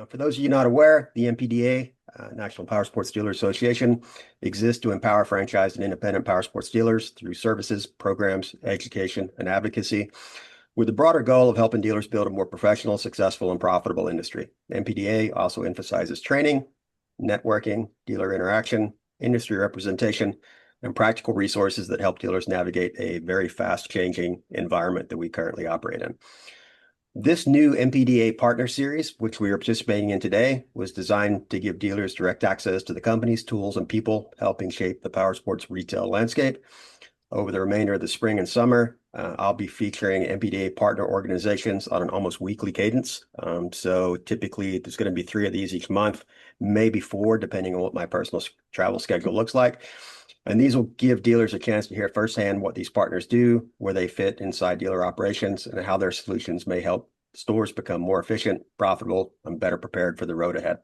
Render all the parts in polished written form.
For those of you not aware, the NPDA, National Power Sports Dealer Association, exists to empower franchised and independent power sports dealers through services, programs, education, and advocacy, with the broader goal of helping dealers build a more professional, successful, and profitable industry. NPDA also emphasizes training, networking, dealer interaction, industry representation, and practical resources that help dealers navigate a very fast-changing environment that we currently operate in. This new NPDA Partner Series, which we are participating in today, was designed to give dealers direct access to the companies, tools, and people helping shape the power sports retail landscape. Over the remainder of the spring and summer, I'll be featuring NPDA partner organizations on an almost weekly cadence. So typically, there's going to be 3 of these each month, maybe 4, depending on what my personal travel schedule looks like. And these will give dealers a chance to hear firsthand what these partners do, where they fit inside dealer operations, and how their solutions may help stores become more efficient, profitable, and better prepared for the road ahead.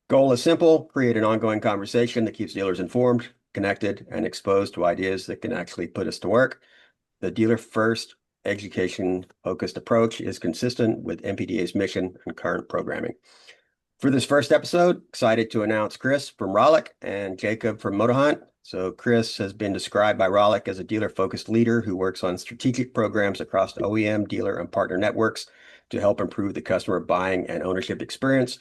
Goal is simple: create an ongoing conversation that keeps dealers informed, connected, and exposed to ideas that can actually put us to work. The dealer-first, education-focused approach is consistent with NPDA's mission and current programming. For this first episode, excited to announce Chris from Rollick and Jacob from Motorhunt. So Chris has been described by Rollick as a dealer-focused leader who works on strategic programs across OEM, dealer, and partner networks to help improve the customer buying and ownership experience.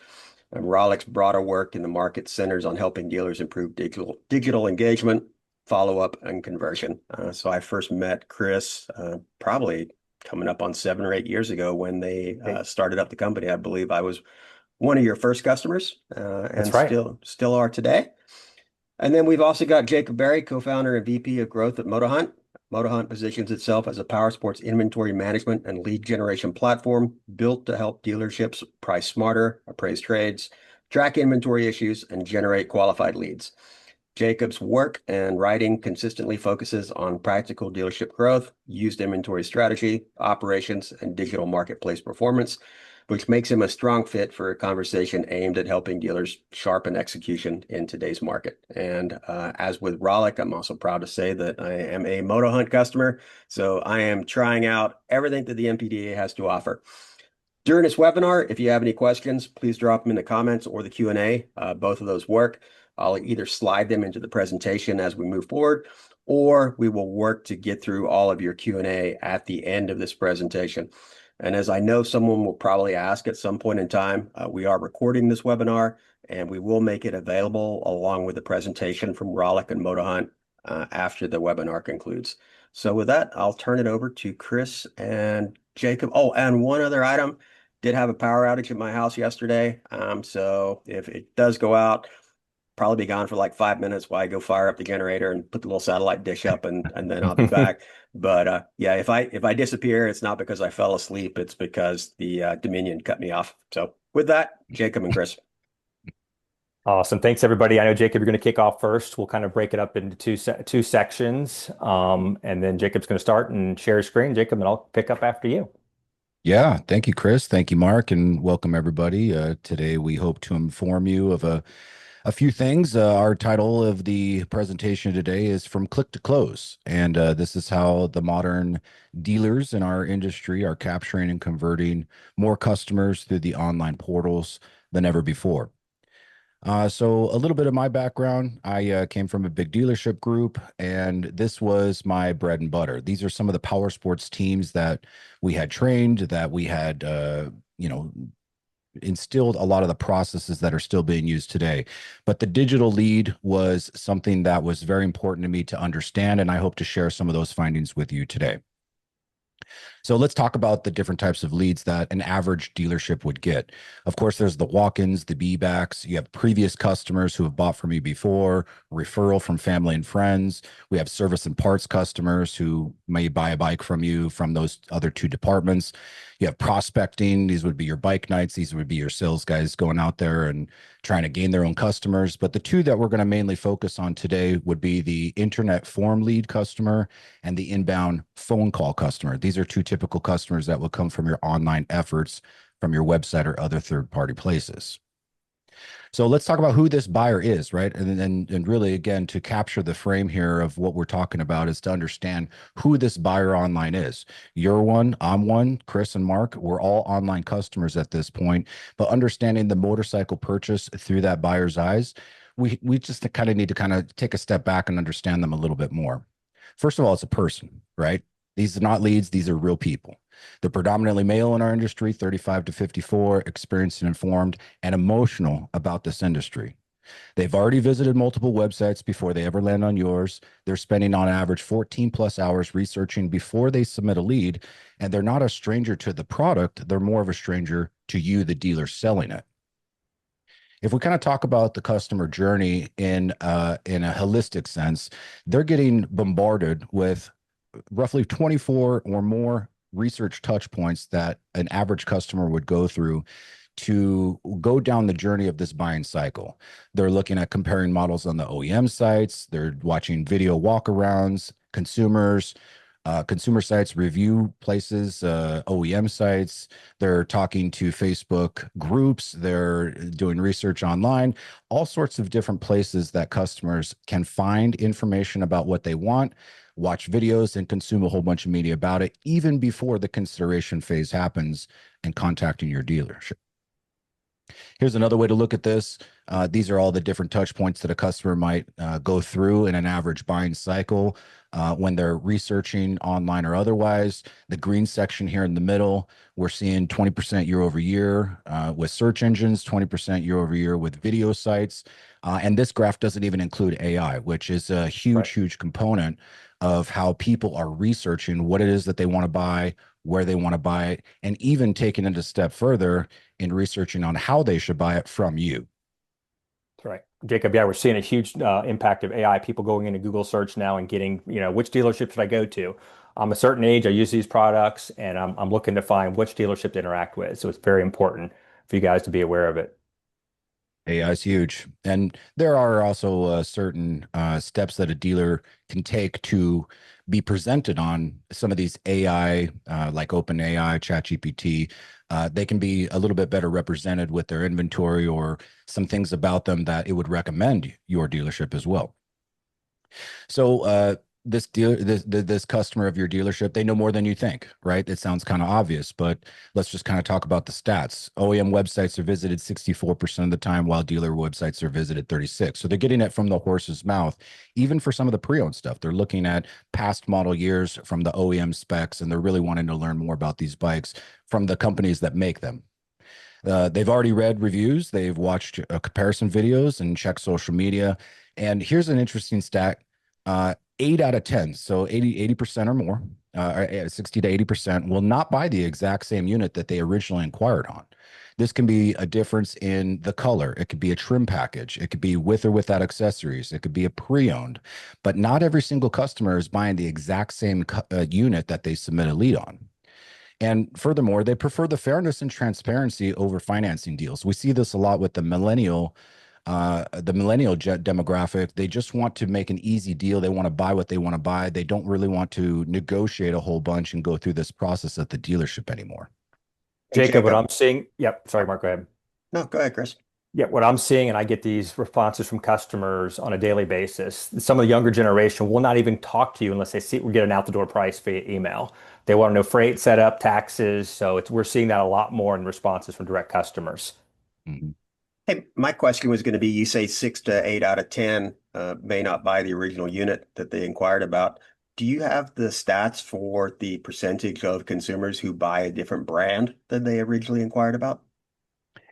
And Rollick's broader work in the market centers on helping dealers improve digital engagement, follow-up, and conversion. So I first met Chris probably coming up on 7 or 8 years ago when they started up the company. I believe I was one of your first customers, and That's right. still are today. And then we've also got Jacob Berry, co-founder and VP of growth at Motorhunt. Motorhunt positions itself as a power sports inventory management and lead generation platform built to help dealerships price smarter, appraise trades, track inventory issues, and generate qualified leads. Jacob's work and writing consistently focuses on practical dealership growth, used inventory strategy, operations, and digital marketplace performance, which makes him a strong fit for a conversation aimed at helping dealers sharpen execution in today's market. And as with Rollick, I'm also proud to say that I am a Motorhunt customer, so I am trying out everything that the NPDA has to offer. During this webinar, if you have any questions, please drop them in the comments or the Q&A. Both of those work. I'll either slide them into the presentation as we move forward, or we will work to get through all of your Q&A at the end of this presentation. And as I know someone will probably ask at some point in time, we are recording this webinar, and we will make it available along with the presentation from Rollick and Motorhunt after the webinar concludes. So with that, I'll turn it over to Chris and Jacob. Oh, and one other item. Did have a power outage at my house yesterday. So if it does go out, probably be gone for like 5 minutes while I go fire up the generator and put the little satellite dish up, and then I'll be back. But yeah, if I disappear, it's not because I fell asleep. It's because the Dominion cut me off. So with that, Jacob and Chris. Awesome. Thanks, everybody. I know, Jacob, you're going to kick off first. We'll kind of break it up into two sections. And then Jacob's going to start and share his screen. Jacob, and I'll pick up after you. Yeah, thank you, Chris. Thank you, Mark, and welcome everybody. Today we hope to inform you of a few things. Our title of the presentation today is From Click to Close, and this is how the modern dealers in our industry are capturing and converting more customers through the online portals than ever before. So a little bit of my background. I came from a big dealership group, and this was my bread and butter. These are some of the power sports teams that we had trained, that we had, instilled a lot of the processes that are still being used today. But the digital lead was something that was very important to me to understand, and I hope to share some of those findings with you today. So let's talk about the different types of leads that an average dealership would get. Of course, there's the walk-ins, the be-backs. You have previous customers who have bought from you before, referral from family and friends. We have service and parts customers who may buy a bike from you from those other 2 departments. You have prospecting. These would be your bike nights. These would be your sales guys going out there and trying to gain their own customers. But the 2 that we're going to mainly focus on today would be the internet form lead customer and the inbound phone call customer. These are 2 typical customers that will come from your online efforts, from your website or other third-party places. So let's talk about who this buyer is, right? And really, again, to capture the frame here of what we're talking about is to understand who this buyer online is. You're one, I'm one, Chris and Mark, we're all online customers at this point, but understanding the motorcycle purchase through that buyer's eyes, we just kind of need to kind of take a step back and understand them a little bit more. First of all, it's a person, right? These are not leads, these are real people. They're predominantly male in our industry, 35 to 54, experienced and informed, and emotional about this industry. They've already visited multiple websites before they ever land on yours. They're spending on average 14 plus hours researching before they submit a lead. And they're not a stranger to the product. They're more of a stranger to you, the dealer selling it. If we kind of talk about the customer journey in a holistic sense, they're getting bombarded with roughly 24 or more research touch points that an average customer would go through to go down the journey of this buying cycle. They're looking at comparing models on the OEM sites. They're watching video walkarounds, consumer sites, review places, OEM sites. They're talking to Facebook groups. They're doing research online, all sorts of different places that customers can find information about what they want, watch videos, and consume a whole bunch of media about it, even before the consideration phase happens and contacting your dealership. Here's another way to look at this. These are all the different touch points that a customer might go through in an average buying cycle when they're researching online or otherwise. The green section here in the middle, we're seeing 20% year over year with search engines, 20% year over year with video sites. And this graph doesn't even include AI, which is a huge, huge component of how people are researching what it is that they want to buy, where they want to buy it, and even taking it a step further in researching on how they should buy it from you. That's right. Jacob, yeah, we're seeing a huge impact of AI, people going into Google search now and getting, which dealership should I go to? I'm a certain age, I use these products, and I'm looking to find which dealership to interact with. So it's very important for you guys to be aware of it. AI is huge. And there are also certain steps that a dealer can take to be presented on some of these AI, like OpenAI, ChatGPT. They can be a little bit better represented with their inventory or some things about them that it would recommend your dealership as well. So this customer of your dealership, they know more than you think, right? It sounds kind of obvious, but let's just kind of talk about the stats. OEM websites are visited 64% of the time, while dealer websites are visited 36. So they're getting it from the horse's mouth. Even for some of the pre-owned stuff, they're looking at past model years from the OEM specs, and they're really wanting to learn more about these bikes from the companies that make them. They've already read reviews, they've watched comparison videos and checked social media. And here's an interesting stat. 8 out of 10, so 80% or more, 60 to 80% will not buy the exact same unit that they originally inquired on. This can be a difference in the color. It could be a trim package. It could be with or without accessories. It could be a pre-owned, but not every single customer is buying the exact same unit that they submit a lead on. And furthermore, they prefer the fairness and transparency over financing deals. We see this a lot with the millennial demographic. They just want to make an easy deal. They want to buy what they want to buy. They don't really want to negotiate a whole bunch and go through this process at the dealership anymore. Jacob, what I'm seeing, yep, sorry, Mark, go ahead. No, go ahead, Chris. Yeah, what I'm seeing, and I get these responses from customers on a daily basis. Some of the younger generation will not even talk to you unless they see we get an out the door price via email. They want to know freight setup, taxes. So we're seeing that a lot more in responses from direct customers. Mhm. Hey, my question was going to be, you say 6 to 8 out of 10 may not buy the original unit that they inquired about. Do you have the stats for the percentage of consumers who buy a different brand than they originally inquired about?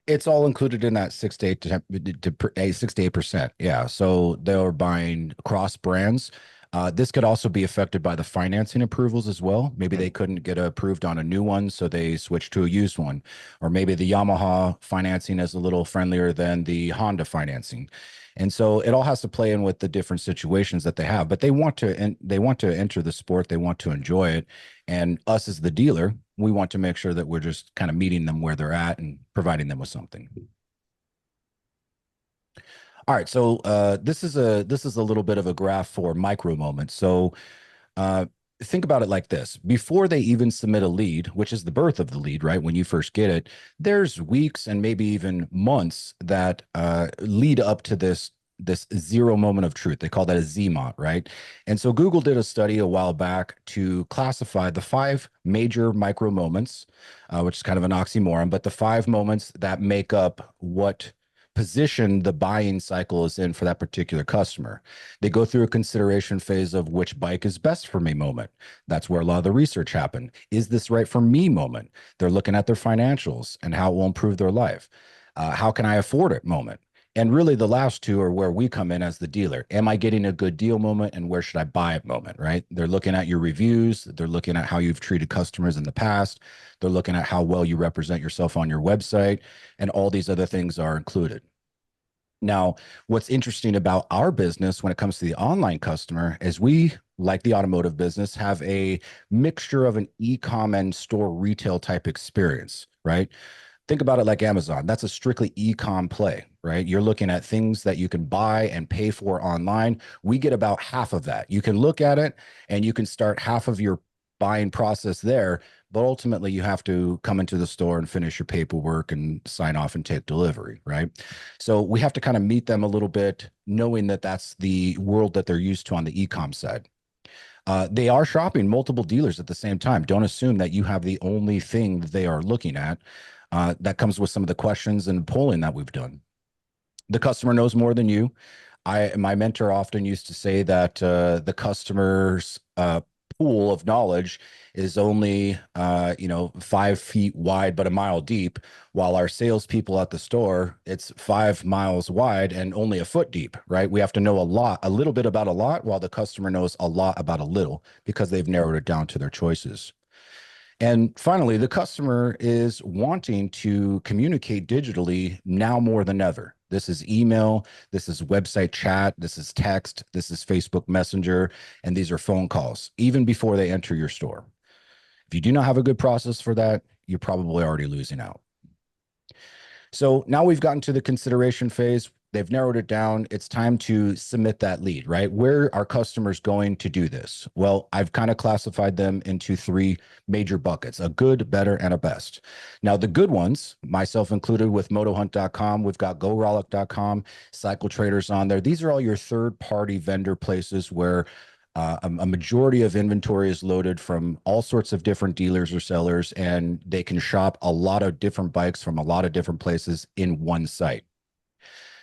It's all included in that 6 to 8%. Yeah. So they're buying cross brands. This could also be affected by the financing approvals as well. Maybe they couldn't get approved on a new one, so they switched to a used one. Or maybe the Yamaha financing is a little friendlier than the Honda financing. And so it all has to play in with the different situations that they have. But they want to enter the sport. They want to enjoy it. And us as the dealer, we want to make sure that we're just kind of meeting them where they're at and providing them with something. All right, so this is a little bit of a graph for micro moments. So think about it like this. Before they even submit a lead, which is the birth of the lead, right? When you first get it, there's weeks and maybe even months that lead up to this zero moment of truth. They call that a ZMOT, right? And so Google did a study a while back to classify the 5 major micro moments, which is kind of an oxymoron, but the 5 moments that make up what position the buying cycle is in for that particular customer. They go through a consideration phase of which bike is best for me moment. That's where a lot of the research happened. Is this right for me moment? They're looking at their financials and how it will improve their life. How can I afford it moment? And really, the last 2 are where we come in as the dealer. Am I getting a good deal moment, and where should I buy it moment, right? They're looking at your reviews. They're looking at how you've treated customers in the past. They're looking at how well you represent yourself on your website, and all these other things are included. Now, what's interesting about our business when it comes to the online customer is we, like the automotive business, have a mixture of an e-com and store retail type experience, right? Think about it like Amazon. That's a strictly e-com play, right? You're looking at things that you can buy and pay for online. We get about half of that. You can look at it and you can start half of your buying process there, but ultimately you have to come into the store and finish your paperwork and sign off and take delivery, right? So we have to kind of meet them a little bit, knowing that that's the world that they're used to on the e-com side. They are shopping multiple dealers at the same time. Don't assume that you have the only thing that they are looking at. That comes with some of the questions and polling that we've done. The customer knows more than you. My mentor often used to say that the customer's pool of knowledge is only 5 feet wide but a mile deep, while our salespeople at the store, it's 5 miles wide and only a foot deep, right? We have to know a little bit about a lot, while the customer knows a lot about a little because they've narrowed it down to their choices. And finally, the customer is wanting to communicate digitally now more than ever. This is email, this is website chat, this is text, this is Facebook Messenger, and these are phone calls, even before they enter your store. If you do not have a good process for that, you're probably already losing out. So now we've gotten to the consideration phase. They've narrowed it down. It's time to submit that lead, right? Where are customers going to do this? Well, I've kind of classified them into 3 major buckets: a good, better, and a best. Now, the good ones, myself included with motohunt.com, we've got gorollick.com, Cycle Traders on there. These are all your third-party vendor places where a majority of inventory is loaded from all sorts of different dealers or sellers, and they can shop a lot of different bikes from a lot of different places in one site.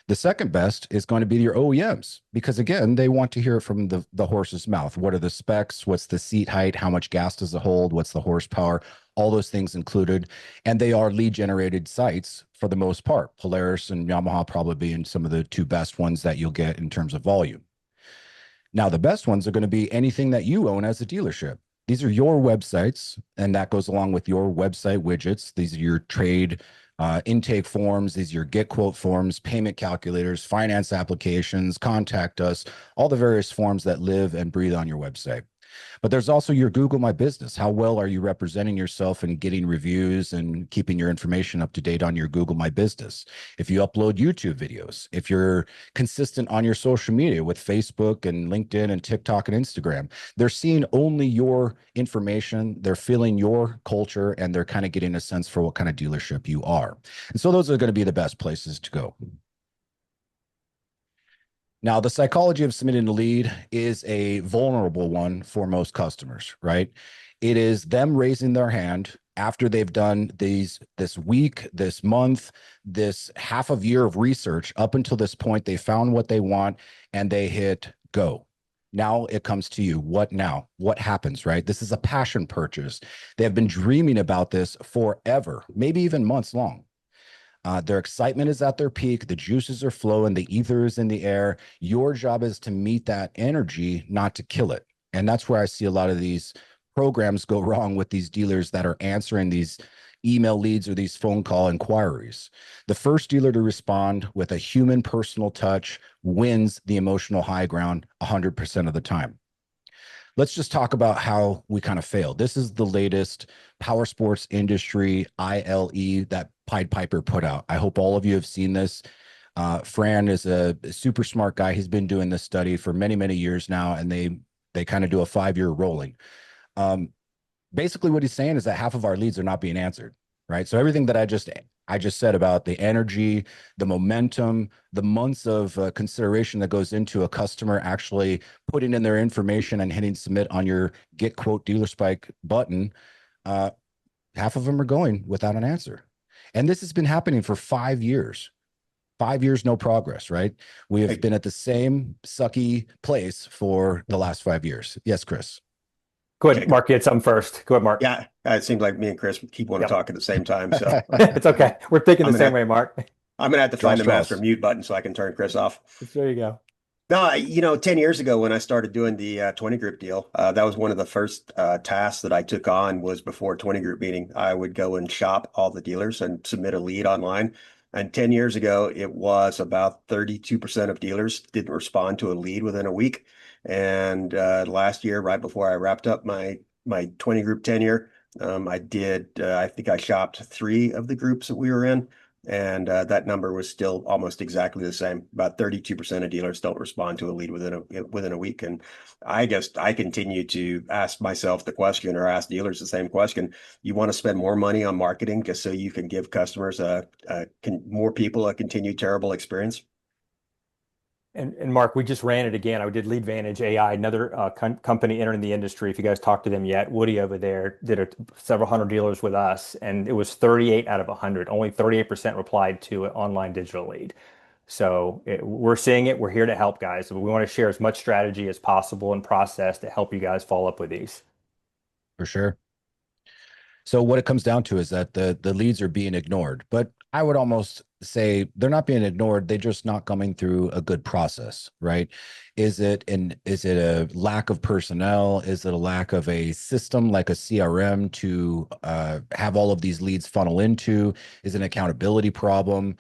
The second best is going to be your OEMs, because again, they want to hear it from the horse's mouth. What are the specs? What's the seat height? How much gas does it hold? What's the horsepower? All those things included. And they are lead generated sites for the most part. Polaris and Yamaha probably being some of the 2 best ones that you'll get in terms of volume. Now, the best ones are going to be anything that you own as a dealership. These are your websites, and that goes along with your website widgets. These are your trade intake forms. These are your get quote forms, payment calculators, finance applications, contact us, all the various forms that live and breathe on your website. But there's also your Google My Business. How well are you representing yourself and getting reviews and keeping your information up to date on your Google My Business? If you upload YouTube videos, if you're consistent on your social media with Facebook and LinkedIn and TikTok and Instagram, they're seeing only your information, they're feeling your culture, and they're kind of getting a sense for what kind of dealership you are. And so those are going to be the best places to go. Now, the psychology of submitting a lead is a vulnerable one for most customers, right? It is them raising their hand after they've done this week, this month, this half of year of research. Up until this point, they found what they want and they hit go. Now it comes to you. What now? What happens, right? This is a passion purchase. They have been dreaming about this forever, maybe even months long. Their excitement is at their peak. The juices are flowing. The ether is in the air. Your job is to meet that energy, not to kill it. And that's where I see a lot of these programs go wrong with these dealers that are answering these email leads or these phone call inquiries. The first dealer to respond with a human personal touch wins the emotional high ground 100% of the time. Let's just talk about how we kind of failed. This is the latest power sports industry ILE that Pied Piper put out. I hope all of you have seen this. Fran is a super smart guy. He's been doing this study for many, many years now, and they kind of do a 5-year rolling. Basically what he's saying is that half of our leads are not being answered, right? So everything that I just said about the energy, the momentum, the months of consideration that goes into a customer actually putting in their information and hitting submit on your get quote dealer spike button, uh, half of them are going without an answer. And this has been happening for 5 years. 5 years, no progress, right? We have Hey, been at the same sucky place for the last 5 years. Yes, Chris. Go ahead, Jacob. Mark, get something first. Go ahead, Mark. Yeah, it seems like me and Chris keep wanting to Yep. talk at the same time. So It's okay. We're thinking I'm the gonna same have, way, Mark. I'm gonna have to Draw find the master straws. mute button so I can turn Chris off. There you go. No, 10 years ago when I started doing the 20 group deal, that was one of the first tasks that I took on was before a 20 group meeting. I would go and shop all the dealers and submit a lead online. And 10 years ago, it was about 32% of dealers didn't respond to a lead within a week. And last year, right before I wrapped up my 20 group tenure, I think I shopped three of the groups that we were in. And that number was still almost exactly the same. About 32% of dealers don't respond to a lead within a week. And I guess I continue to ask myself the question or ask dealers the same question. You want to spend more money on marketing just so you can give customers more people a continued terrible experience? And Mark, we just ran it again. I did LeadVantage AI, another company entering the industry. If you guys talked to them yet, Woody over there did several hundred dealers with us, and it was 38 out of 100. Only 38% replied to an online digital lead. So we're seeing it. We're here to help, guys. We want to share as much strategy as possible and process to help you guys follow up with these. For sure. So what it comes down to is that the leads are being ignored, but I would almost say they're not being ignored. They're just not coming through a good process, right? Is it a lack of personnel? Is it a lack of a system like a CRM to have all of these leads funnel into? Is it an accountability problem?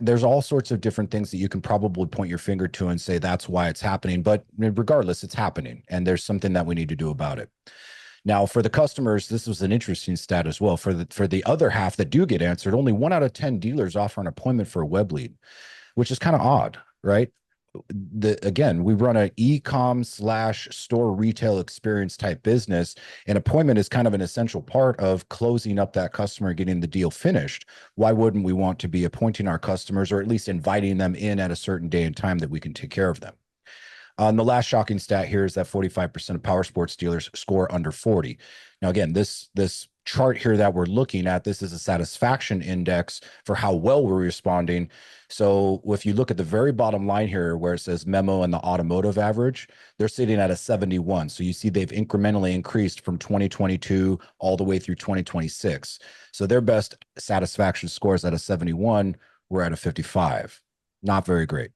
There's all sorts of different things that you can probably point your finger to and say that's why it's happening. But regardless, it's happening, and there's something that we need to do about it. Now, for the customers, this was an interesting stat as well. For the other half that do get answered, only 1 out of 10 dealers offer an appointment for a web lead, which is kind of odd, right? Again, we run an e-com / store retail experience type business. An appointment is kind of an essential part of closing up that customer and getting the deal finished. Why wouldn't we want to be appointing our customers or at least inviting them in at a certain day and time that we can take care of them? The last shocking stat here is that 45% of power sports dealers score under 40. Now, again, this chart here that we're looking at, this is a satisfaction index for how well we're responding. So if you look at the very bottom line here where it says memo and the automotive average, they're sitting at a 71. So you see they've incrementally increased from 2022 all the way through 2026. So their best satisfaction scores at a 71. We're at a 55. Not very great.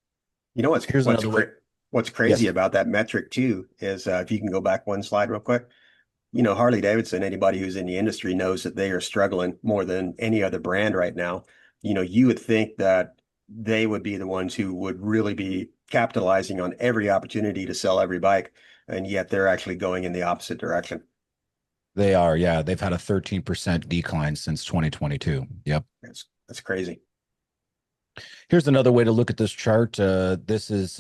You know Here's another way. what's crazy Yes. about that metric too is if you can go back one slide real quick. Harley Davidson, anybody who's in the industry knows that they are struggling more than any other brand right now. You would think that they would be the ones who would really be capitalizing on every opportunity to sell every bike, and yet they're actually going in the opposite direction. They are, yeah. They've had a 13% decline since 2022. Yep. That's crazy. Here's another way to look at this chart. This is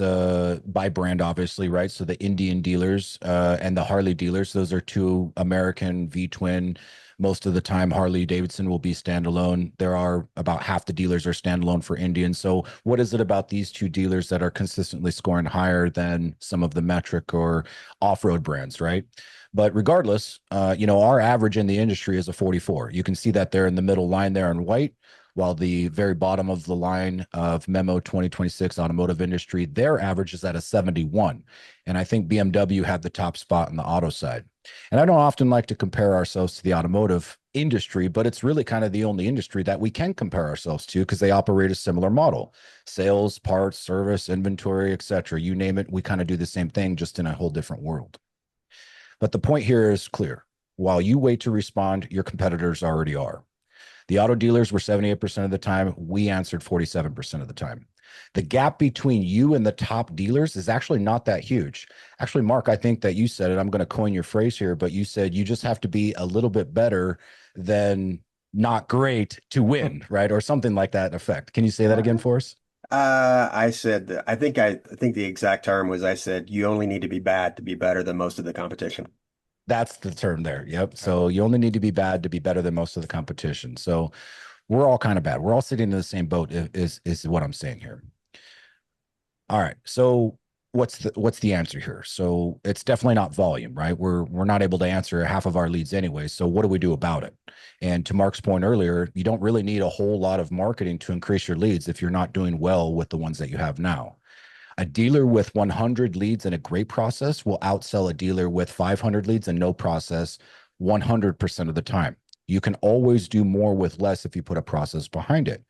by brand, obviously, right? So the Indian dealers and the Harley dealers, those are two American V-twin. Most of the time, Harley Davidson will be standalone. There are about half the dealers are standalone for Indian. So what is it about these two dealers that are consistently scoring higher than some of the metric or off-road brands, right? But regardless, our average in the industry is a 44. You can see that there in the middle line there in white, while the very bottom of the line of Memo 2026 automotive industry, their average is at a 71. And I think BMW had the top spot in the auto side. And I don't often like to compare ourselves to the automotive industry, but it's really kind of the only industry that we can compare ourselves to because they operate a similar model. Sales, parts, service, inventory, etc. You name it, we kind of do the same thing, just in a whole different world. But the point here is clear. While you wait to respond, your competitors already are. The auto dealers were 78% of the time. We answered 47% of the time. The gap between you and the top dealers is actually not that huge. Actually, Mark, I think that you said it. I'm going to coin your phrase here, but you said you just have to be a little bit better than not great to win, right? Or something like that effect. Can you say that again for us? I said, I think the exact term was I said, you only need to be bad to be better than most of the competition. That's the term there. Yep. So you only need to be bad to be better than most of the competition. So we're all kind of bad. We're all sitting in the same boat is what I'm saying here. All right. So what's the answer here? So it's definitely not volume, right? We're not able to answer half of our leads anyway. So what do we do about it? And to Mark's point earlier, you don't really need a whole lot of marketing to increase your leads if you're not doing well with the ones that you have now. A dealer with 100 leads and a great process will outsell a dealer with 500 leads and no process 100% of the time. You can always do more with less if you put a process behind it.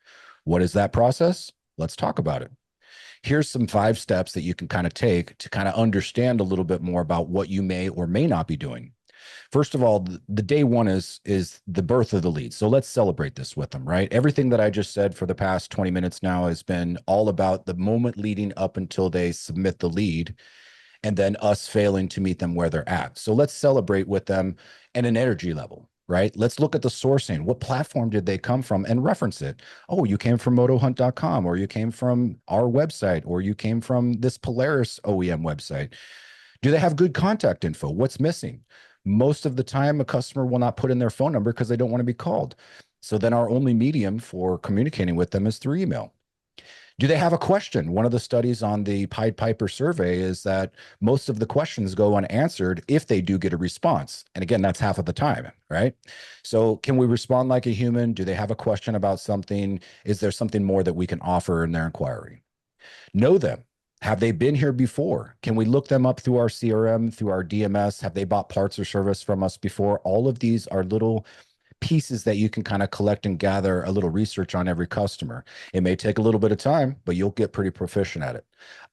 What is that process? Let's talk about it. Here's some 5 steps that you can kind of take to kind of understand a little bit more about what you may or may not be doing. First of all, the day one is the birth of the lead. So let's celebrate this with them, right? Everything that I just said for the past 20 minutes now has been all about the moment leading up until they submit the lead and then us failing to meet them where they're at. So let's celebrate with them at an energy level, right? Let's look at the sourcing. What platform did they come from and reference it? Oh, you came from motohunt.com, or you came from our website, or you came from this Polaris OEM website. Do they have good contact info? What's missing? Most of the time, a customer will not put in their phone number because they don't want to be called. So then our only medium for communicating with them is through email. Do they have a question? One of the studies on the Pied Piper survey is that most of the questions go unanswered if they do get a response. And again, that's half of the time, right? So can we respond like a human? Do they have a question about something? Is there something more that we can offer in their inquiry? Know them. Have they been here before? Can we look them up through our CRM, through our DMS? Have they bought parts or service from us before? All of these are little pieces that you can kind of collect and gather a little research on every customer. It may take a little bit of time, but you'll get pretty proficient at it.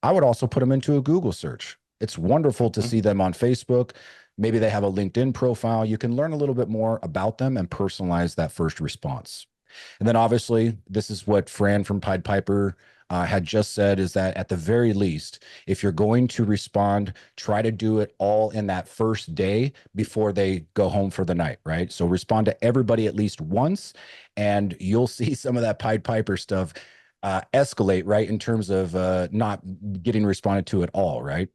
I would also put them into a Google search. It's wonderful to see them on Facebook. Maybe they have a LinkedIn profile. You can learn a little bit more about them and personalize that first response. And then obviously, this is what Fran from Pied Piper had just said, is that at the very least, if you're going to respond, try to do it all in that first day before they go home for the night, right? So respond to everybody at least once, and you'll see some of that Pied Piper stuff escalate, right? In terms of not getting responded to at all, right?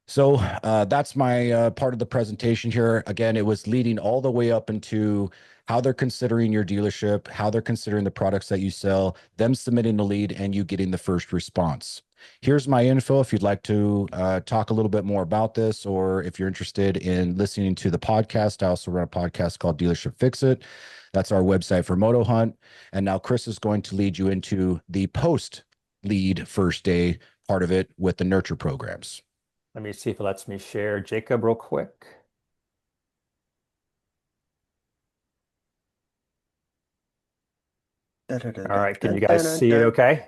So that's my part of the presentation here. Again, it was leading all the way up into how they're considering your dealership, how they're considering the products that you sell, them submitting the lead, and you getting the first response. Here's my info if you'd like to talk a little bit more about this, or if you're interested in listening to the podcast. I also run a podcast called Dealership Fix It. That's our website for Moto Hunt. And now Chris is going to lead you into the post lead first day part of it with the nurture programs. Let me see if it lets me share Jacob real quick. All right, can you guys see it okay?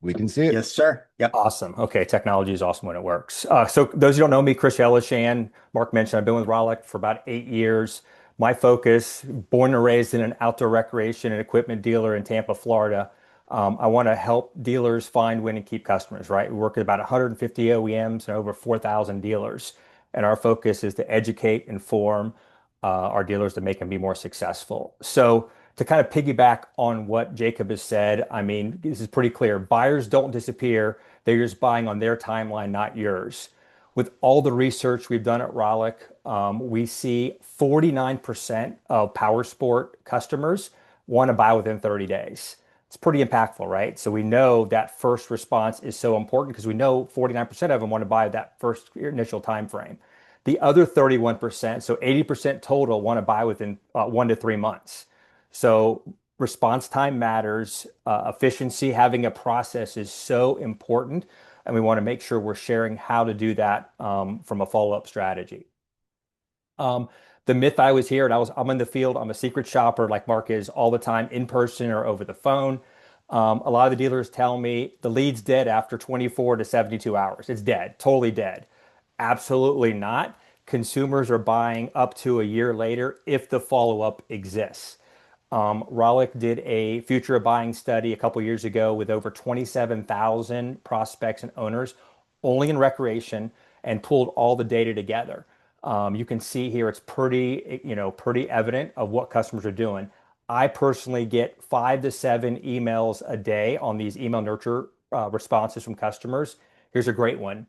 We can see it. Yes, sir. Yep. Awesome. Okay, technology is awesome when it works. So those who don't know me, Chris Elishan, Mark mentioned I've been with Rollick for about 8 years. My focus, born and raised in an outdoor recreation and equipment dealer in Tampa, Florida. I want to help dealers find, win, and keep customers, right? We work at about 150 OEMs and over 4,000 dealers. And our focus is to educate, inform our dealers to make them be more successful. So to kind of piggyback on what Jacob has said, I mean, this is pretty clear. Buyers don't disappear. They're just buying on their timeline, not yours. With all the research we've done at Rollick, we see 49% of power sport customers want to buy within 30 days. It's pretty impactful, right? So we know that first response is so important because we know 49% of them want to buy that first initial time frame. The other 31%, so 80% total, want to buy within 1 to 3 months. So response time matters. Efficiency, having a process is so important, and we want to make sure we're sharing how to do that from a follow-up strategy. The myth I was here, and I'm in the field. I'm a secret shopper, like Mark is, all the time, in person or over the phone. A lot of the dealers tell me the lead's dead after 24 to 72 hours. It's dead, totally dead. Absolutely not. Consumers are buying up to a year later if the follow-up exists. Rollick did a future of buying study a couple years ago with over 27,000 prospects and owners only in recreation and pulled all the data together. You can see here it's pretty evident of what customers are doing. I personally get 5 to 7 emails a day on these email nurture responses from customers. Here's a great one.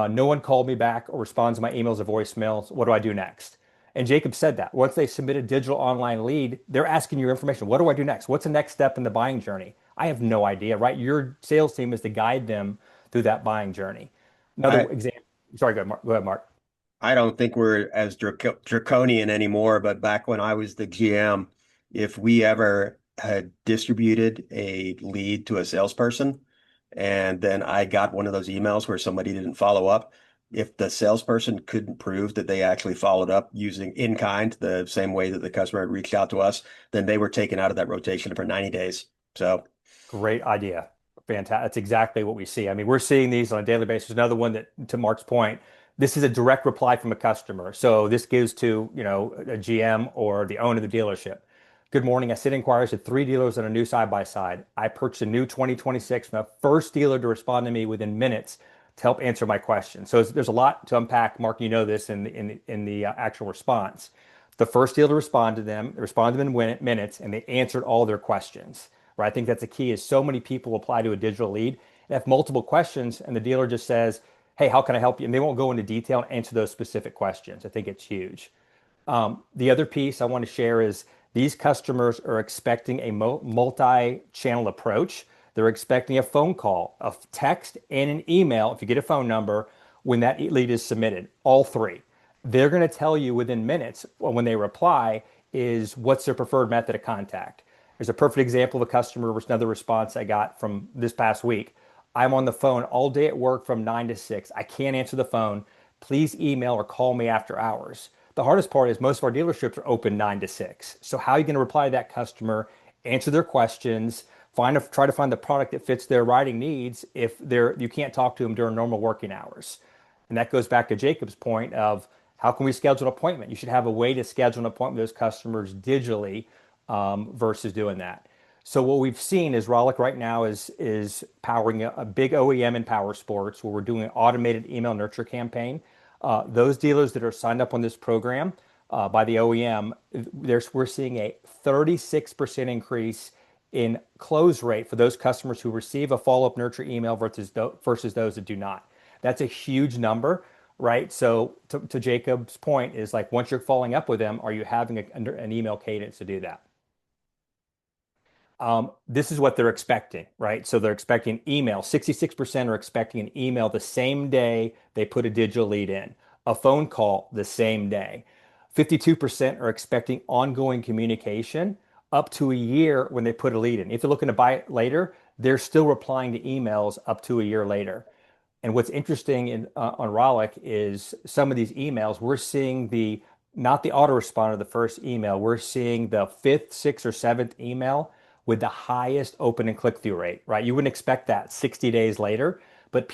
No one called me back or responds to my emails or voicemails. What do I do next? And Jacob said that once they submit a digital online lead, they're asking your information. What do I do next? What's the next step in the buying journey? I have no idea, right? Your sales team is to guide them through that buying journey. Another I example. Sorry, go ahead, Mark. Go ahead, Mark. I don't think we're as draconian anymore, but back when I was the GM, if we ever had distributed a lead to a salesperson and then I got one of those emails where somebody didn't follow up, if the salesperson couldn't prove that they actually followed up using in kind, the same way that the customer had reached out to us, then they were taken out of that rotation for 90 days. So Great idea. Fantastic. That's exactly what we see. I mean, we're seeing these on a daily basis. Another one that, to Mark's point, this is a direct reply from a customer. So this gives to, a GM or the owner of the dealership. Good morning. I sent inquiries to 3 dealers on a new side by side. I purchased a new 2026 from the first dealer to respond to me within minutes to help answer my question. So there's a lot to unpack. Mark, you know this in the actual response. The first dealer responded to them, responded to them in minutes, and they answered all their questions. Right? I think that's the key is so many people apply to a digital lead and have multiple questions, and the dealer just says, "Hey, how can I help you?" And they won't go into detail and answer those specific questions. I think it's huge. The other piece I want to share is these customers are expecting a multi-channel approach. They're expecting a phone call, a text, and an email if you get a phone number when that lead is submitted, all three. They're going to tell you within minutes when they reply is what's their preferred method of contact. There's a perfect example of a customer, another response I got from this past week. I'm on the phone all day at work from 9 to 6. I can't answer the phone. Please email or call me after hours. The hardest part is most of our dealerships are open 9 to 6. So how are you going to reply to that customer, answer their questions, try to find the product that fits their riding needs if you can't talk to them during normal working hours? And that goes back to Jacob's point of how can we schedule an appointment? You should have a way to schedule an appointment with those customers digitally versus doing that. So what we've seen is Rollick right now is powering a big OEM in power sports where we're doing an automated email nurture campaign. Those dealers that are signed up on this program by the OEM, we're seeing a 36% increase in close rate for those customers who receive a follow-up nurture email versus those that do not. That's a huge number, right? So to Jacob's point is like once you're following up with them, are you having an email cadence to do that? This is what they're expecting, right? So they're expecting email. 66% are expecting an email the same day they put a digital lead in, a phone call the same day. 52% are expecting ongoing communication up to a year when they put a lead in. If they're looking to buy it later, they're still replying to emails up to a year later. And what's interesting on Rollick is some of these emails, we're seeing not the autoresponder, the first email, we're seeing the fifth, sixth, or seventh email with the highest open and click-through rate, right? You wouldn't expect that 60 days later, but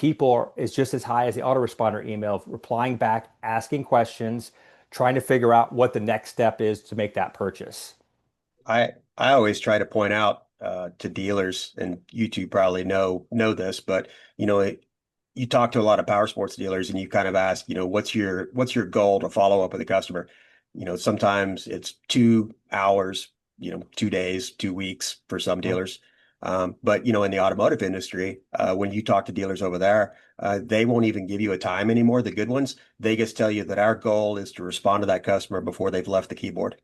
is just as high as the autoresponder email, replying back, asking questions, trying to figure out what the next step is to make that purchase. I always try to point out to dealers, and you two probably know this, but you talk to a lot of power sports dealers, and you kind of ask, what's your goal to follow up with a customer? Sometimes it's 2 hours, 2 days, 2 weeks for some dealers. But in the automotive industry, when you talk to dealers over there, they won't even give you a time anymore. The good ones, they just tell you that our goal is to respond to that customer before they've left the keyboard.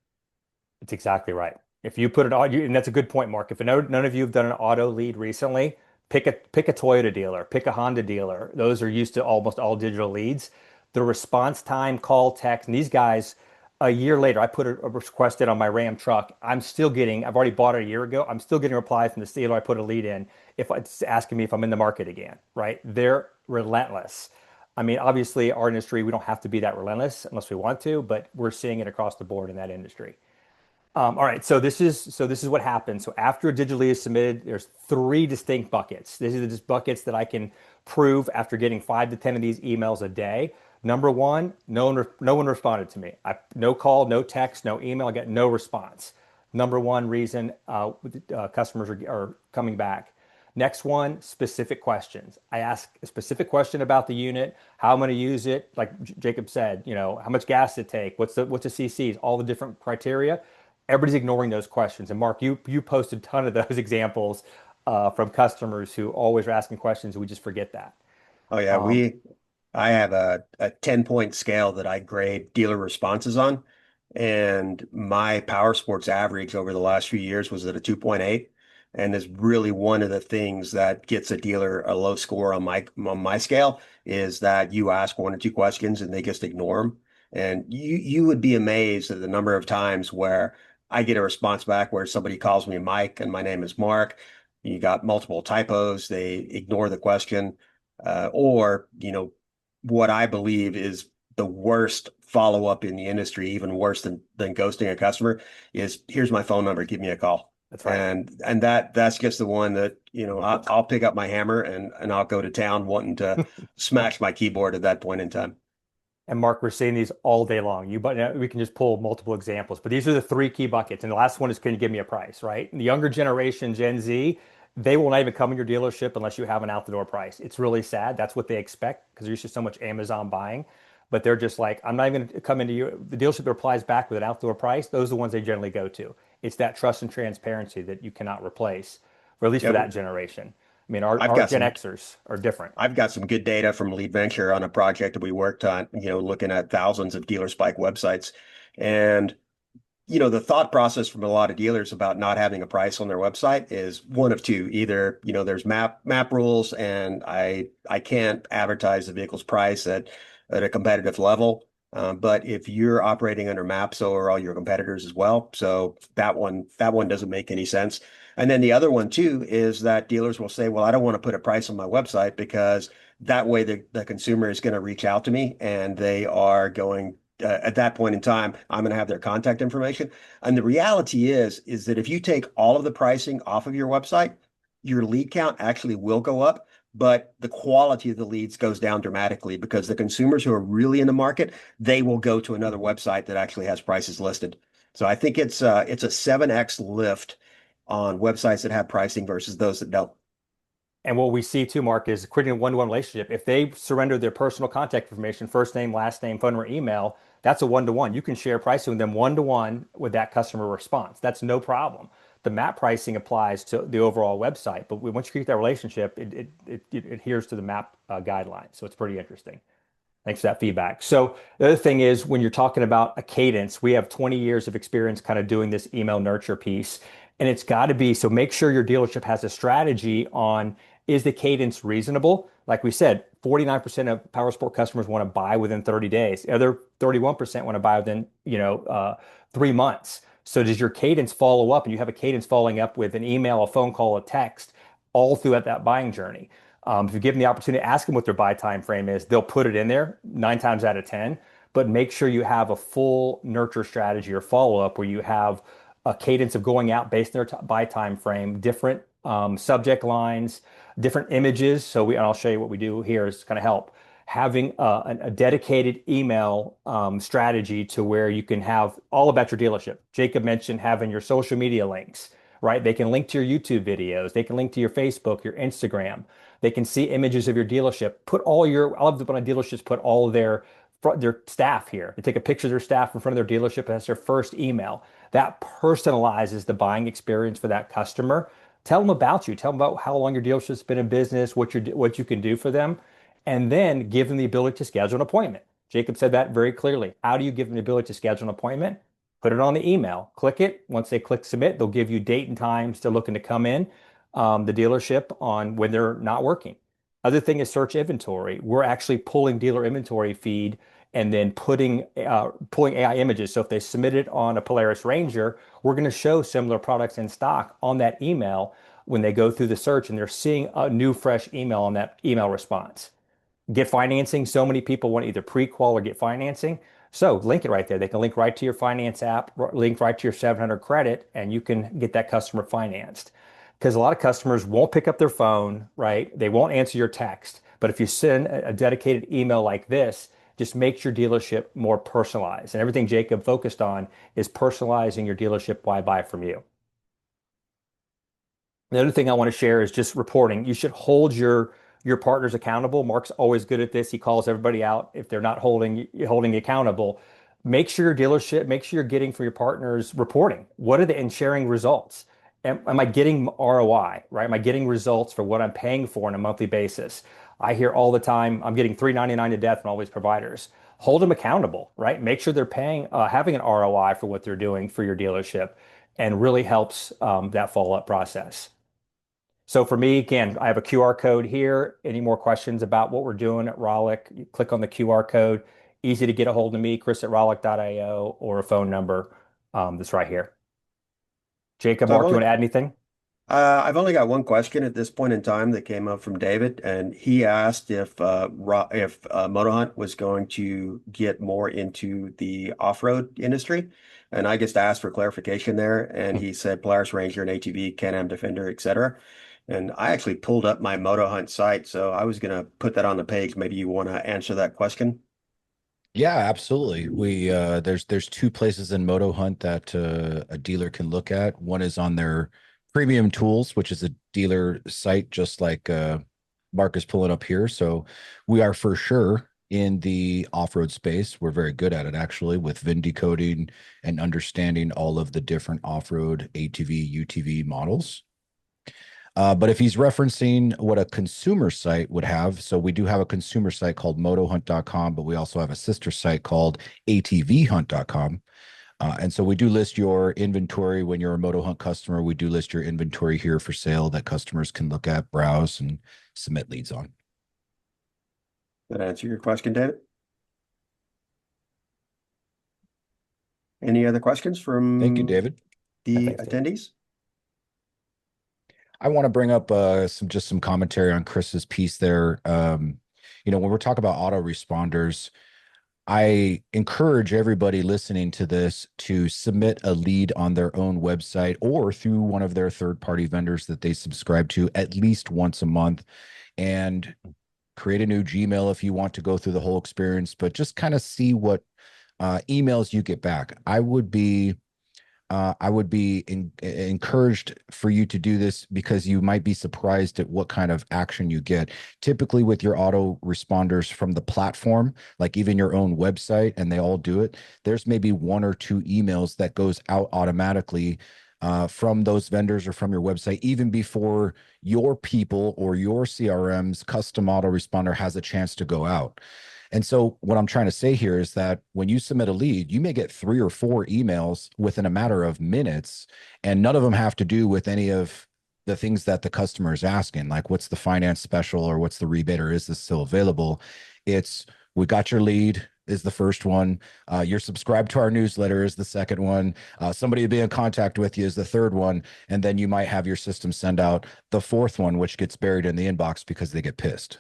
It's exactly right. If you put and that's a good point, Mark. If none of you have done an auto lead recently, pick a Toyota dealer, pick a Honda dealer. Those are used to almost all digital leads. The response time, call, text, and these guys, a year later, I put a request in on my Ram truck. I've already bought it a year ago. I'm still getting a reply from the dealer I put a lead in if it's asking me if I'm in the market again, right? They're relentless. I mean, obviously, our industry, we don't have to be that relentless unless we want to, but we're seeing it across the board in that industry. All right, so this is what happens. So after a digitally is submitted, there's three distinct buckets. These are just buckets that I can prove after getting 5 to 10 of these emails a day. Number one, no one responded to me. No call, no text, no email. I got no response. Number one reason customers are coming back. Next one, specific questions. I ask a specific question about the unit, how I'm going to use it. Like Jacob said, how much gas does it take? What's the CCs? All the different criteria. Everybody's ignoring those questions. And Mark, you posted a ton of those examples from customers who always are asking questions. We just forget that. Oh yeah, Um, I have a 10-point scale that I grade dealer responses on. And my power sports average over the last few years was at a 2.8. And is really one of the things that gets a dealer a low score on my scale is that you ask one or two questions and they just ignore them. And you would be amazed at the number of times where I get a response back where somebody calls me Mike and my name is Mark. You got multiple typos, they ignore the question, or what I believe is the worst follow-up in the industry, even worse than ghosting a customer, is here's my phone number, give me a call. That's right. And that's just the one that, I'll pick up my hammer and I'll go to town wanting to smash my keyboard at that point in time. And Mark, we're seeing these all day long. But we can just pull multiple examples, but these are the three key buckets. And the last one is, can you give me a price, right? And the younger generation, Gen Z, they will not even come in your dealership unless you have an out the door price. It's really sad. That's what they expect because there's just so much Amazon buying. But they're just like, I'm not even going to come into you. The dealership that replies back with an out the door price, those are the ones they generally go to. It's that trust and transparency that you cannot replace, or at least for Yep. that generation. I mean, our, I've our got Gen some Xers are different. I've got some good data from Lead Venture on a project that we worked on, looking at thousands of dealer spike websites. And the thought process from a lot of dealers about not having a price on their website is one of two. Either, there's map rules and I can't advertise the vehicle's price at a competitive level. But if you're operating under map, so are all your competitors as well. So that one doesn't make any sense. And then the other one too is that dealers will say, well, I don't want to put a price on my website because that way the consumer is going to reach out to me and they are going at that point in time, I'm going to have their contact information. And the reality is that if you take all of the pricing off of your website, your lead count actually will go up, but the quality of the leads goes down dramatically because the consumers who are really in the market, they will go to another website that actually has prices listed. So I think it's a 7x lift on websites that have pricing versus those that don't. And what we see too, Mark, is creating a one-to-one relationship. If they surrender their personal contact information, first name, last name, phone number, email, that's a one-to-one. You can share pricing with them one-to-one with that customer response. That's no problem. The map pricing applies to the overall website, but once you create that relationship, it adheres to the map guidelines. So it's pretty interesting. Thanks for that feedback. So the other thing is when you're talking about a cadence, we have 20 years of experience kind of doing this email nurture piece. And it's got to be, so make sure your dealership has a strategy on, is the cadence reasonable? Like we said, 49% of PowerSport customers want to buy within 30 days. The other 31% want to buy within, 3 months. So does your cadence follow up and you have a cadence following up with an email, a phone call, a text all throughout that buying journey? If you give them the opportunity to ask them what their buy time frame is, they'll put it in there 9 times out of 10. But make sure you have a full nurture strategy or follow up where you have a cadence of going out based on their buy time frame, different subject lines, different images. And I'll show you what we do here is kind of help having a dedicated email strategy to where you can have all about your dealership. Jacob mentioned having your social media links, right? They can link to your YouTube videos. They can link to your Facebook, your Instagram. They can see images of your dealership. I love when dealerships put all of their staff here. They take a picture of their staff in front of their dealership. That's their first email. That personalizes the buying experience for that customer. Tell them about you. Tell them about how long your dealership's been in business, what you can do for them, and then give them the ability to schedule an appointment. Jacob said that very clearly. How do you give them the ability to schedule an appointment? Put it on the email. Click it. Once they click submit, they'll give you date and times they're looking to come in the dealership on when they're not working. Other thing is search inventory. We're actually pulling dealer inventory feed and then pulling AI images. So if they submit it on a Polaris Ranger, we're going to show similar products in stock on that email when they go through the search and they're seeing a new fresh email on that email response. Get financing. So many people want either pre-qual or get financing. So link it right there. They can link right to your finance app, link right to your 700 credit, and you can get that customer financed. Because a lot of customers won't pick up their phone, right? They won't answer your text. But if you send a dedicated email like this, just makes your dealership more personalized. And everything Jacob focused on is personalizing your dealership why buy from you. The other thing I want to share is just reporting. You should hold your partners accountable. Mark's always good at this. He calls everybody out if they're not holding you accountable. Make sure you're getting from your partners reporting. What are they and sharing results? am I getting ROI, right? Am I getting results for what I'm paying for on a monthly basis? I hear all the time, I'm getting $3.99 to death from all these providers. Hold them accountable, right? Make sure they're paying, having an ROI for what they're doing for your dealership, and really helps that follow-up process. So for me, again, I have a QR code here. Any more questions about what we're doing at Rollick, you click on the QR code. Easy to get a hold of me, Chris@rollick.io, or a phone number that's right here. Jacob, So Mark, you want to add anything? I've only got one question at this point in time that came up from David, and he asked if Moto Hunt was going to get more into the off-road industry, and I just asked for clarification there, and he said Polaris Ranger and ATV, Can-Am Defender, etc. And I actually pulled up my Moto Hunt site, so I was going to put that on the page. Maybe you want to answer that question. Yeah, absolutely. We there's two places in Moto Hunt that a dealer can look at. One is on their premium tools, which is a dealer site just like Mark is pulling up here. So we are for sure in the off-road space. We're very good at it actually with VIN decoding and understanding all of the different off-road ATV, UTV models. But if he's referencing what a consumer site would have, so we do have a consumer site called motohunt.com, but we also have a sister site called atvhunt.com. And so we do list your inventory when you're a Moto Hunt customer. We do list your inventory here for sale that customers can look at, browse, and submit leads on. That answer your question, David? Any other questions Thank you, from David. the Thanks, Dave. attendees? I want to bring up some commentary on Chris's piece there. When we're talking about autoresponders, I encourage everybody listening to this to submit a lead on their own website or through one of their third-party vendors that they subscribe to at least once a month, and create a new Gmail if you want to go through the whole experience, but just kind of see what emails you get back. I would be encouraged for you to do this because you might be surprised at what kind of action you get. Typically, with your auto responders from the platform, like even your own website, and they all do it, there's maybe one or two emails that goes out automatically from those vendors or from your website, even before your people or your CRM's custom autoresponder has a chance to go out. And so what I'm trying to say here is that when you submit a lead, you may get 3 or 4 emails within a matter of minutes, and none of them have to do with any of the things that the customer is asking, like what's the finance special or what's the rebate or is this still available? It's we got your lead is the first one. You're subscribed to our newsletter is the second one. Somebody will be in contact with you is the third one. And then you might have your system send out the fourth one, which gets buried in the inbox because they get pissed.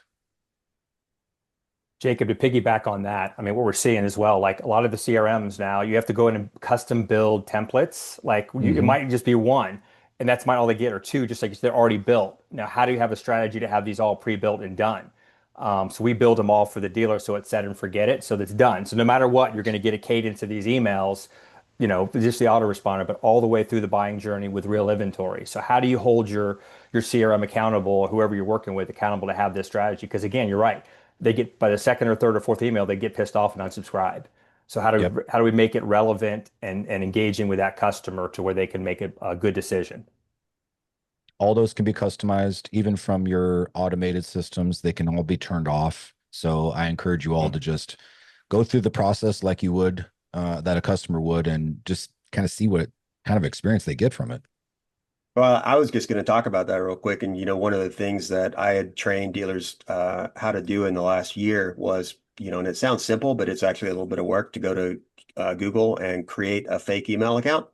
Jacob, to piggyback on that, I mean, what we're seeing as well, like a lot of the CRMs now, you have to go in and custom build templates. Like it might just be one, and that's might all they get, or two, just like they're already built. Now, how do you have a strategy to have these all pre-built and done? So we build them all for the dealer, so it's set and forget it, so that's done. So no matter what, you're going to get a cadence of these emails, just the autoresponder, but all the way through the buying journey with real inventory. So how do you hold your CRM accountable, whoever you're working with, accountable to have this strategy? Because again, you're right. They get by the second or third or fourth email, they get pissed off and unsubscribe. So Yep. how do we make it relevant and engaging with that customer to where they can make a good decision? All those can be customized, even from your automated systems. They can all be turned off. So I encourage you all to just go through the process like you would that a customer would, and just kind of see what kind of experience they get from it. Well, I was just going to talk about that real quick. And, one of the things that I had trained dealers how to do in the last year was, and it sounds simple, but it's actually a little bit of work to go to Google and create a fake email account.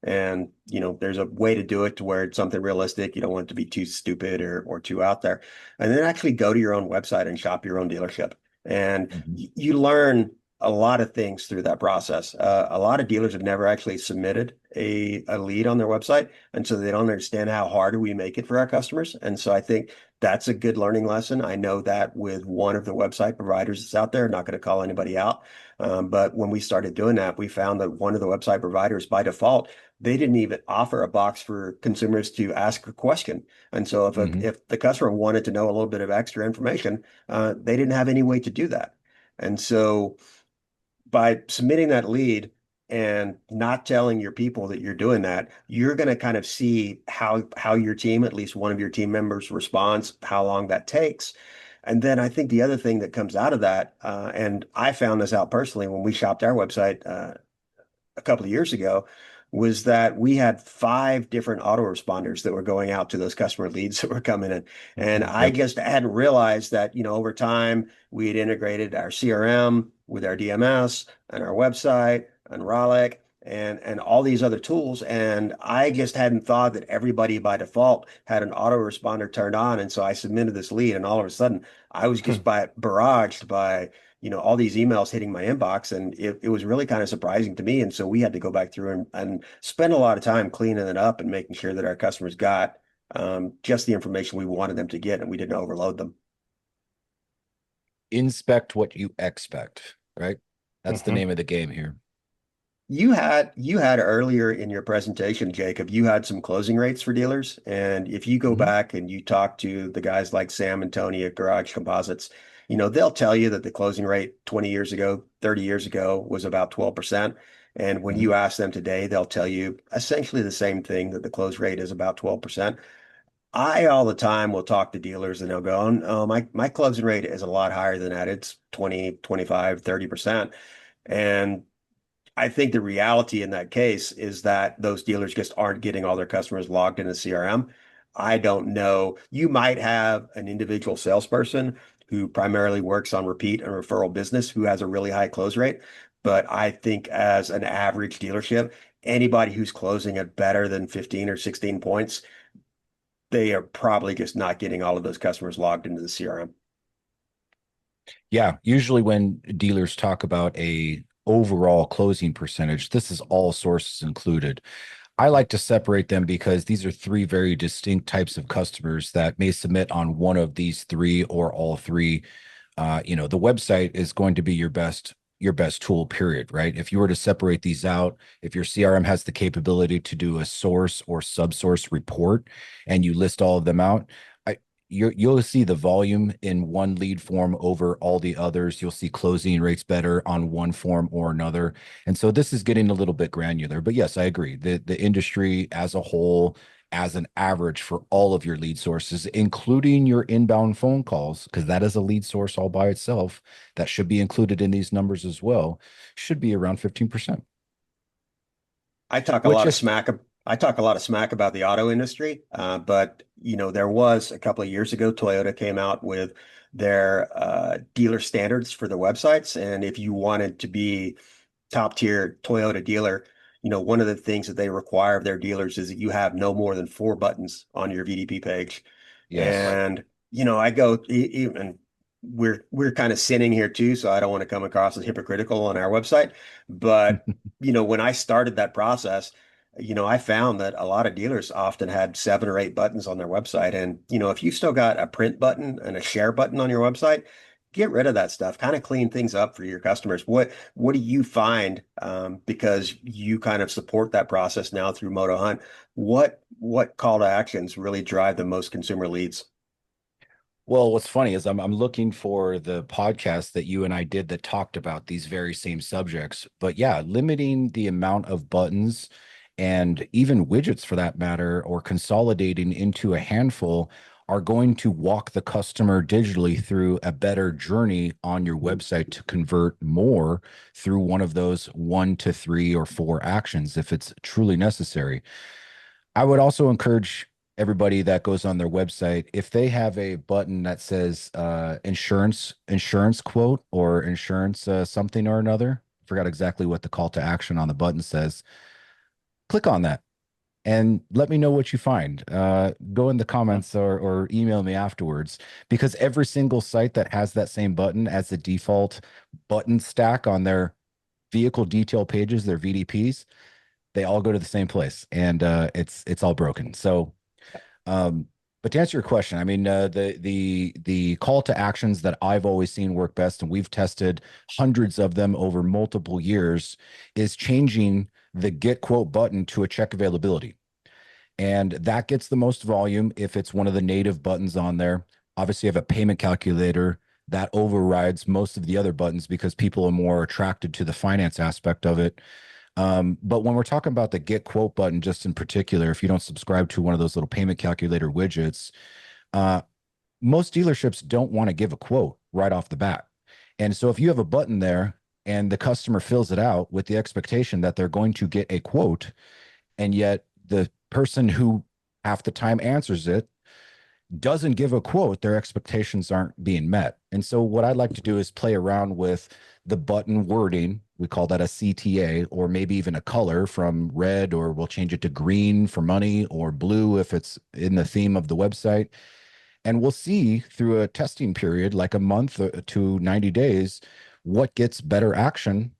And, there's a way to do it to where it's something realistic. You don't want it to be too stupid or too out there. And then actually go to your own website and shop your own dealership. And Mhm. you learn a lot of things through that process. A lot of dealers have never actually submitted a lead on their website. And so they don't understand how hard we make it for our customers. And so I think that's a good learning lesson. I know that with one of the website providers that's out there, not going to call anybody out. But when we started doing that, we found that one of the website providers by default, they didn't even offer a box for consumers to ask a question. And so Mhm. if the customer wanted to know a little bit of extra information, they didn't have any way to do that. And so by submitting that lead, and not telling your people that you're doing that, you're going to kind of see how your team, at least one of your team members, responds, how long that takes. And then I think the other thing that comes out of that, and I found this out personally when we shopped our website a couple of years ago, was that we had 5 different autoresponders that were going out to those customer leads that were coming in. And I Yep. just hadn't realized that, over time we had integrated our CRM with our DMS and our website and Raleigh and all these other tools. And I just hadn't thought that everybody by default had an autoresponder turned on. And so I submitted this lead, and all of a sudden I was just barraged by all these emails hitting my inbox, and it was really kind of surprising to me. And so we had to go back through and spend a lot of time cleaning it up and making sure that our customers got just the information we wanted them to get, and we didn't overload them. Inspect what you expect, right? That's the Mhm. name of the game here. You had earlier in your presentation, Jacob, you had some closing rates for dealers. And if you go Mhm. back and you talk to the guys like Sam and Tony at Garage Composites, they'll tell you that the closing rate 20 years ago, 30 years ago was about 12%. And when Mhm. you ask them today, they'll tell you essentially the same thing, that the close rate is about 12%. I all the time will talk to dealers and they'll go, oh, my closing rate is a lot higher than that. It's 20, 25, 30%. And I think the reality in that case is that those dealers just aren't getting all their customers logged into CRM. I don't know. You might have an individual salesperson who primarily works on repeat and referral business who has a really high close rate. But I think as an average dealership, anybody who's closing at better than 15 or 16 points, they are probably just not getting all of those customers logged into the CRM. Yeah, usually when dealers talk about a overall closing percentage, this is all sources included. I like to separate them because these are 3 very distinct types of customers that may submit on one of these 3 or all 3. The website is going to be your best tool, period, right? If you were to separate these out, if your CRM has the capability to do a source or subsource report and you list all of them out, you'll see the volume in one lead form over all the others. You'll see closing rates better on one form or another. And so this is getting a little bit granular. But yes, I agree. The industry as a whole, as an average for all of your lead sources, including your inbound phone calls, because that is a lead source all by itself, that should be included in these numbers as well, should be around 15%, I talk a which lot of is, smack. I talk a lot of smack about the auto industry, but there was a couple of years ago, Toyota came out with their dealer standards for the websites, and if you wanted to be top tier Toyota dealer, one of the things that they require of their dealers is that you have no more than 4 buttons on your VDP page. yes. And, I go even we're kind of sinning here too, so I don't want to come across as hypocritical on our website. But, when I started that process, I found that a lot of dealers often had 7 or 8 buttons on their website. And, if you still got a print button and a share button on your website, get rid of that stuff, kind of clean things up for your customers. What do you find? Because you kind of support that process now through Moto Hunt. What call to actions really drive the most consumer leads? Well, what's funny is I'm looking for the podcast that you and I did that talked about these very same subjects. But yeah, limiting the amount of buttons and even widgets for that matter, or consolidating into a handful are going to walk the customer digitally through a better journey on your website to convert more through one of those 1 to 3 or 4 actions if it's truly necessary. I would also encourage everybody that goes on their website, if they have a button that says insurance quote or insurance something or another, forgot exactly what the call to action on the button says, click on that and let me know what you find. Go in the comments or email me afterwards, because every single site that has that same button as the default button stack on their vehicle detail pages, their VDPs, they all go to the same place, and it's all broken. So, um, but to answer your question, I mean, the call to actions that I've always seen work best, and we've tested hundreds of them over multiple years, is changing the get quote button to a check availability. And that gets the most volume if it's one of the native buttons on there. Obviously, you have a payment calculator that overrides most of the other buttons because people are more attracted to the finance aspect of it. But when we're talking about the get quote button, just in particular, if you don't subscribe to one of those little payment calculator widgets, uh, most dealerships don't want to give a quote right off the bat. And so if you have a button there and the customer fills it out with the expectation that they're going to get a quote, and yet the person who half the time answers it doesn't give a quote, their expectations aren't being met. And so what I like to do is play around with the button wording. We call that a CTA, or maybe even a color from red, or we'll change it to green for money, or blue if it's in the theme of the website. And we'll see through a testing period, like a month to 90 days, what gets better action,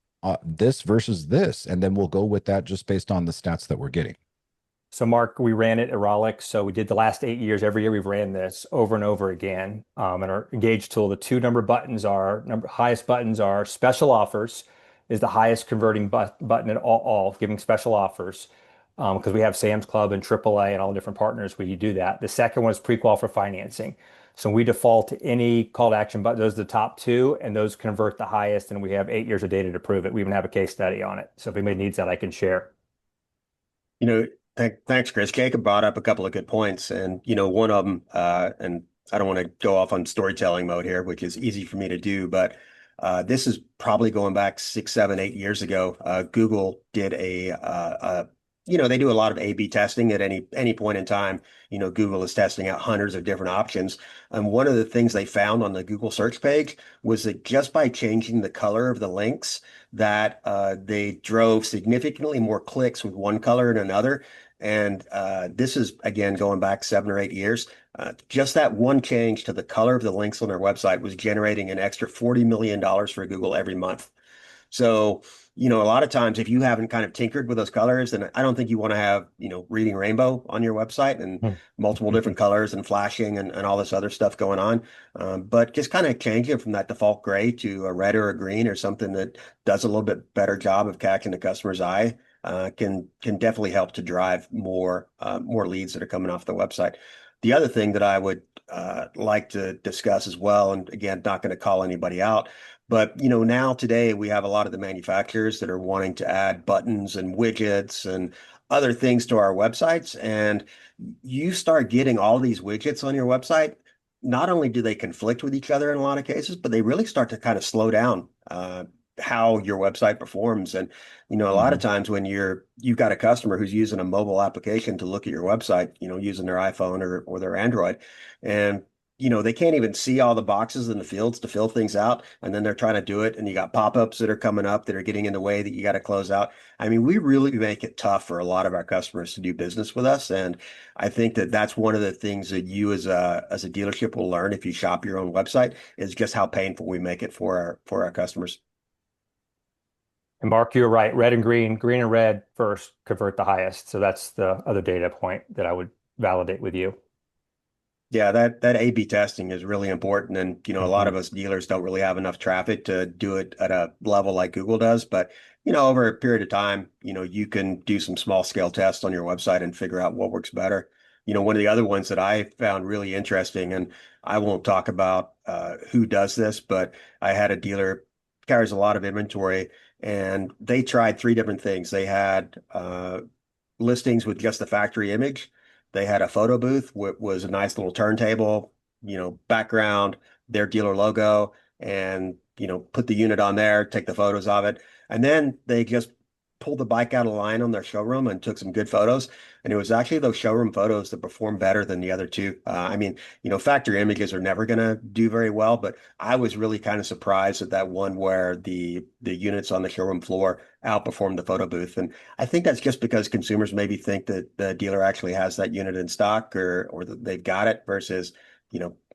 this versus this. And then we'll go with that just based on the stats that we're getting. So, Mark, we ran it at Raleigh. So we did the last 8 years. Every year we've ran this over and over again. And our Engage tool, the two highest buttons are special offers is the highest converting button at all, giving special offers. Because we have Sam's Club and AAA and all the different partners where you do that. The second one is pre-qual for financing. So we default to any call to action button. Those are the top two, and those convert the highest. And we have 8 years of data to prove it. We even have a case study on it. So if anybody needs that, I can share. You know, thanks, Chris. Jacob brought up a couple of good points, and one of them, and I don't want to go off on storytelling mode here, which is easy for me to do, but this is probably going back 6, 7, 8 years ago. Google did they do a lot of A/B testing at any point in time. Google is testing out hundreds of different options, and one of the things they found on the Google search page was that just by changing the color of the links, that they drove significantly more clicks with one color and another. And this is, again, going back 7 or 8 years. Just that one change to the color of the links on their website was generating an extra $40 million for Google every month. So, a lot of times if you haven't kind of tinkered with those colors, then I don't think you want to have, reading rainbow on your website and multiple different colors and flashing and all this other stuff going on. But just kind of changing from that default gray to a red or a green or something that does a little bit better job of catching the customer's eye can definitely help to drive more leads that are coming off the website. The other thing that I would like to discuss as well, and again, not going to call anybody out, but now today we have a lot of the manufacturers that are wanting to add buttons and widgets and other things to our websites. And you start getting all these widgets on your website. Not only do they conflict with each other in a lot of cases, but they really start to kind of slow down how your website performs. And a lot of times when you've got a customer who's using a mobile application to look at your website, using their iPhone or their Android, and they can't even see all the boxes in the fields to fill things out. And then they're trying to do it. And you got pop-ups that are coming up that are getting in the way that you got to close out. I mean, we really make it tough for a lot of our customers to do business with us. And I think that that's one of the things that you as a dealership will learn if you shop your own website is just how painful we make it for our customers. And Mark, you're right. Red and green and red first convert the highest. So that's the other data point that I would validate with you. Yeah, that A/B testing is really important. And, a lot of us dealers don't really have enough traffic to do it at a level like Google does. But, over a period of time, you can do some small scale tests on your website and figure out what works better. One of the other ones that I found really interesting, and I won't talk about who does this, but I had a dealer carries a lot of inventory, and they tried three different things. They had listings with just the factory image. They had a photo booth, was a nice little turntable, background, their dealer logo, and, put the unit on there, take the photos of it. And then they just pulled the bike out of line on their showroom and took some good photos. And it was actually those showroom photos that performed better than the other two. I mean, factory images are never going to do very well, but I was really kind of surprised at that one where the units on the showroom floor outperformed the photo booth. And I think that's just because consumers maybe think that the dealer actually has that unit in stock or that they've got it versus,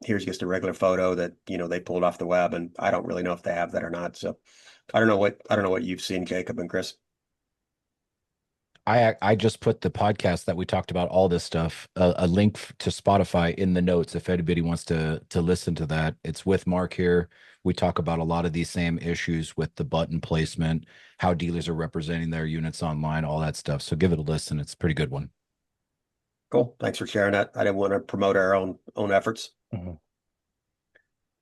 here's just a regular photo that, they pulled off the web. And I don't really know if they have that or not. So I don't know what you've seen, Jacob and Chris. I just put the podcast that we talked about all this stuff, a link to Spotify in the notes if anybody wants to listen to that. It's with Mark here. We talk about a lot of these same issues with the button placement, how dealers are representing their units online, all that stuff. So give it a listen. It's a pretty good one. Cool. Thanks for sharing that. I didn't want to promote our own efforts. Mhm.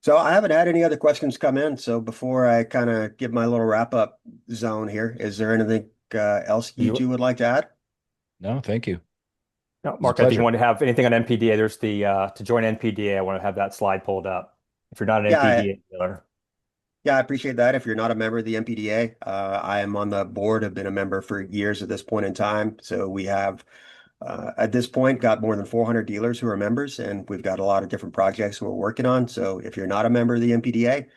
So I haven't had any other questions come in. So before I kind of give my little wrap up zone here, is there anything else you You, two would like to add? No, thank you. no, It's a Mark, I think you pleasure. want to have anything on NPDA. There's the to join NPDA. I want to have that slide pulled up. If you're not an Yeah, NPDA dealer, Yeah, I appreciate that. If you're not a member of the MPDA, I am on the board, have been a member for years at this point in time. So we have, at this point, got more than 400 dealers who are members, and we've got a lot of different projects we're working on. So if you're not a member of the MPDA,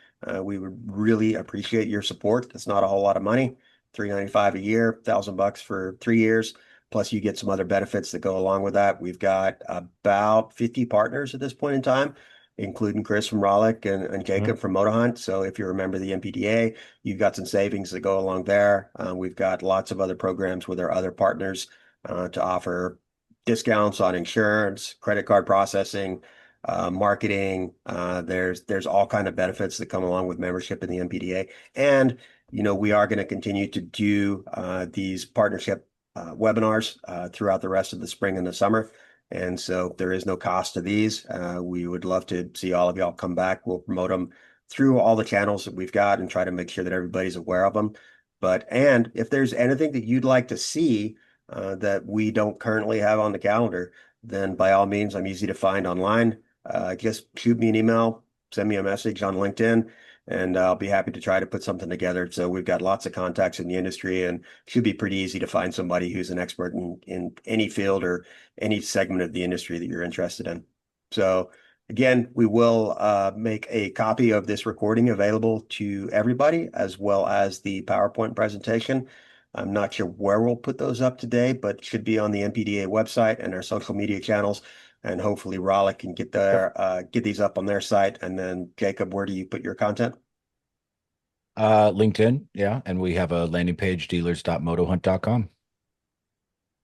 we would really appreciate your support. It's not a whole lot of money, $395 a year, $1,000 for 3 years. Plus, you get some other benefits that go along with that. We've got about 50 partners at this point in time, including Chris from Rollick and Mhm. Jacob from Motorhunt. So if you remember the MPDA, you've got some savings that go along there. We've got lots of other programs with our other partners to offer discounts on insurance, credit card processing, marketing. There's all kind of benefits that come along with membership in the MPDA. And we are going to continue to do these partnership webinars throughout the rest of the spring and the summer. And so there is no cost to these. We would love to see all of y'all come back. We'll promote them through all the channels that we've got and try to make sure that everybody's aware of them. And if there's anything that you'd like to see that we don't currently have on the calendar, then by all means, I'm easy to find online. Just shoot me an email, send me a message on LinkedIn, and I'll be happy to try to put something together. So we've got lots of contacts in the industry, and should be pretty easy to find somebody who's an expert in any field or any segment of the industry that you're interested in. So again, we will make a copy of this recording available to everybody, as well as the PowerPoint presentation. I'm not sure where we'll put those up today, but it should be on the MPDA website and our social media channels. And hopefully Rollick can yep. get these up on their site. And then Jacob, where do you put your content? LinkedIn, yeah, and we have a landing page, dealers.motohunt.com.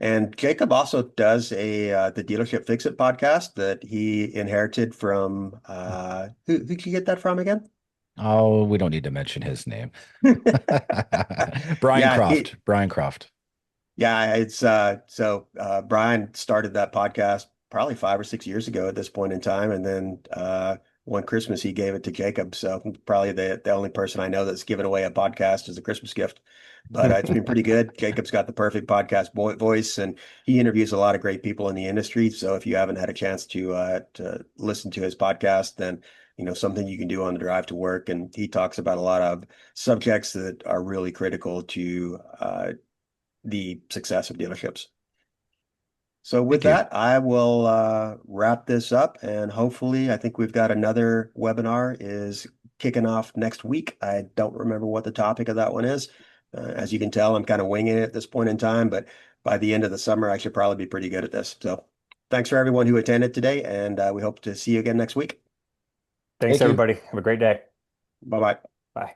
And Jacob also does the Dealership Fix It podcast that he inherited from who'd you get that from again? Oh, we don't need to mention his name. Brian Yeah, Croft. Brian Croft. yeah, it's Brian started that podcast probably 5 or 6 years ago at this point in time, and then one Christmas he gave it to Jacob. So probably the only person I know that's given away a podcast as a Christmas gift. But it's been pretty good. Jacob's got the perfect podcast voice, and he interviews a lot of great people in the industry. So if you haven't had a chance to listen to his podcast, then something you can do on the drive to work. And he talks about a lot of subjects that are really critical to the success of dealerships. So with Thank you. that, I will wrap this up, and hopefully, I think we've got another webinar is kicking off next week. I don't remember what the topic of that one is. As you can tell, I'm kind of winging it at this point in time, but by the end of the summer, I should probably be pretty good at this. So thanks for everyone who attended today, and we hope to see you again next week. Thanks, Thank you. everybody. Have a great day. Bye-bye. Bye.